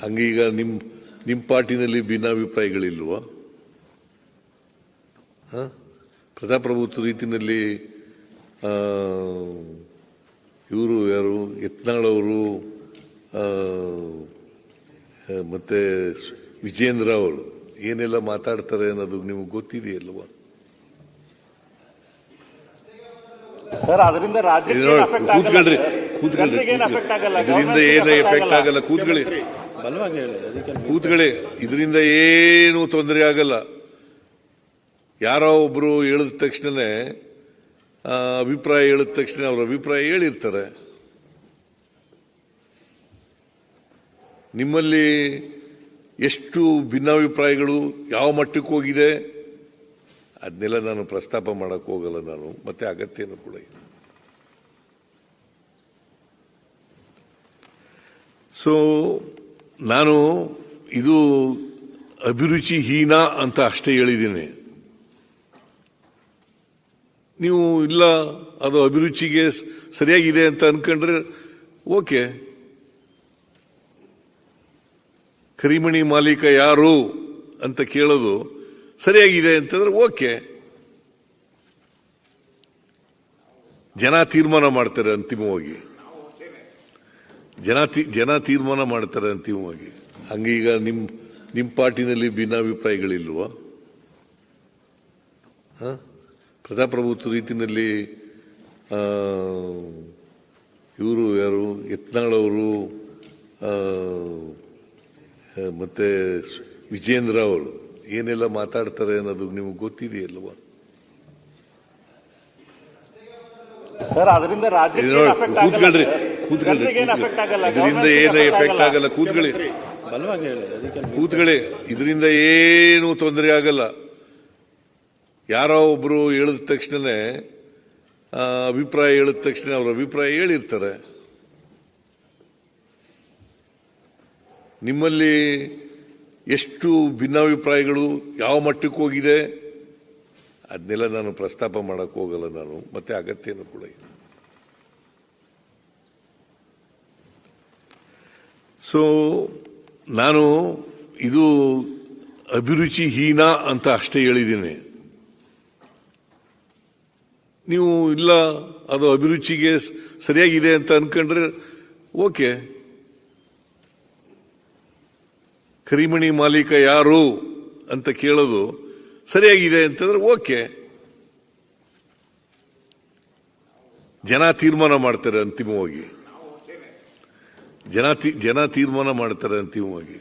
ಹಂಗೀಗ ನಿಮ್ಮ ಪಾರ್ಟಿನಲ್ಲಿ ಭಿನ್ನಾಭಿಪ್ರಾಯಗಳಿಲ್ವಾ? ಪ್ರಜಾಪ್ರಭುತ್ವ ರೀತಿಯಲ್ಲಿ ಇವರು ಯಾರು ಯತ್ನಾಳ್ ಅವರು ಮತ್ತೆ ವಿಜೇಂದ್ರ ಅವರು ಏನೆಲ್ಲ ಮಾತಾಡ್ತಾರೆ ಅನ್ನೋದು ನಿಮಗೆ ಗೊತ್ತಿದೆಯಲ್ವಾ? ಸರ್, ಅದರಿಂದ ಕೂತ್ಕೊಳ್ರಿ ಇದರಿಂದ ಏನು ಎಫೆಕ್ಟ್ ಆಗಲ್ಲ. ಕೂತ್ಕೊಳ್ಳಿ ಇದರಿಂದ ಏನು ತೊಂದರೆ ಆಗಲ್ಲ. ಯಾರೋ ಒಬ್ರು ಹೇಳಿದ ತಕ್ಷಣನೇ ಅಭಿಪ್ರಾಯ ಹೇಳಿದ ತಕ್ಷಣ ಅವ್ರ ಅಭಿಪ್ರಾಯ ಹೇಳಿರ್ತಾರೆ. ನಿಮ್ಮಲ್ಲಿ ಎಷ್ಟು ಭಿನ್ನಾಭಿಪ್ರಾಯಗಳು ಯಾವ ಮಟ್ಟಕ್ಕೆ ಹೋಗಿದೆ ಅದನ್ನೆಲ್ಲ ನಾನು ಪ್ರಸ್ತಾಪ ಮಾಡಕ್ ಹೋಗಲ್ಲ ನಾನು, ಮತ್ತೆ ಅಗತ್ಯನೂ ಕೂಡ ಇಲ್ಲ. ಸೊ ನಾನು ಇದು ಅಭಿರುಚಿಹೀನ ಅಂತ ಅಷ್ಟೇ ಹೇಳಿದ್ದೀನಿ. ನೀವು ಇಲ್ಲ ಅದು ಅಭಿರುಚಿಗೆ ಸರಿಯಾಗಿದೆ ಅಂತ ಅನ್ಕೊಂಡ್ರೆ ಓಕೆ. ಕರಿಮಣಿ ಮಾಲೀಕ ಯಾರು ಅಂತ ಕೇಳೋದು ಸರಿಯಾಗಿದೆ ಅಂತಂದ್ರೆ ಓಕೆ. ಜನ ತೀರ್ಮಾನ ಮಾಡ್ತಾರೆ ಅಂತಿಮವಾಗಿ. ಜನ ತೀರ್ಮಾನ ಮಾಡ್ತಾರೆ ಅಂತಿಮವಾಗಿ. ಹಂಗೀಗ ನಿಮ್ಮ ಪಾರ್ಟಿನಲ್ಲಿ ಭಿನ್ನಾಭಿಪ್ರಾಯಗಳಿಲ್ವಾ? ಪ್ರಜಾಪ್ರಭುತ್ವ ರೀತಿಯಲ್ಲಿ ಇವರು ಯಾರು ಯತ್ನಾಳ್ ಅವರು ಮತ್ತೆ ವಿಜೇಂದ್ರ ಅವರು ಏನೆಲ್ಲ ಮಾತಾಡ್ತಾರೆ ಅನ್ನೋದು ನಿಮಗೆ ಗೊತ್ತಿದೆಯಲ್ವಾ? ಸರ್, ಅದರಿಂದ ಕೂತ್ಕೊಳ್ರಿ ಇದರಿಂದ ಏನು ಎಫೆಕ್ಟ್ ಆಗಲ್ಲ. ಕೂತ್ಕೊಳ್ಳಿ ಇದರಿಂದ ಏನು ತೊಂದರೆ ಆಗಲ್ಲ. ಯಾರೋ ಒಬ್ರು ಹೇಳಿದ ತಕ್ಷಣನೇ ಅಭಿಪ್ರಾಯ ಹೇಳಿದ ತಕ್ಷಣ ಅವ್ರ ಅಭಿಪ್ರಾಯ ಹೇಳಿರ್ತಾರೆ. ನಿಮ್ಮಲ್ಲಿ ಎಷ್ಟು ಭಿನ್ನಾಭಿಪ್ರಾಯಗಳು ಯಾವ ಮಟ್ಟಕ್ಕೆ ಹೋಗಿದೆ ಅದನ್ನೆಲ್ಲ ನಾನು ಪ್ರಸ್ತಾಪ ಮಾಡಕ್ ಹೋಗಲ್ಲ ನಾನು, ಮತ್ತೆ ಅಗತ್ಯನೂ ಕೂಡ ಇಲ್ಲ. ಸೊ ನಾನು ಇದು ಅಭಿರುಚಿಹೀನ ಅಂತ ಅಷ್ಟೇ ಹೇಳಿದ್ದೀನಿ. ನೀವು ಇಲ್ಲ ಅದು ಅಭಿರುಚಿಗೆ ಸರಿಯಾಗಿದೆ ಅಂತ ಅನ್ಕೊಂಡ್ರೆ ಓಕೆ. ಕರಿಮಣಿ ಮಾಲೀಕ ಯಾರು ಅಂತ ಕೇಳೋದು ಸರಿಯಾಗಿದೆ ಅಂತಂದ್ರೆ ಓಕೆ. ಜನ ತೀರ್ಮಾನ ಮಾಡ್ತಾರೆ ಅಂತಿಮವಾಗಿ. ಜನ ತೀರ್ಮಾನ ಮಾಡ್ತಾರೆ ಅಂತಿಮವಾಗಿ.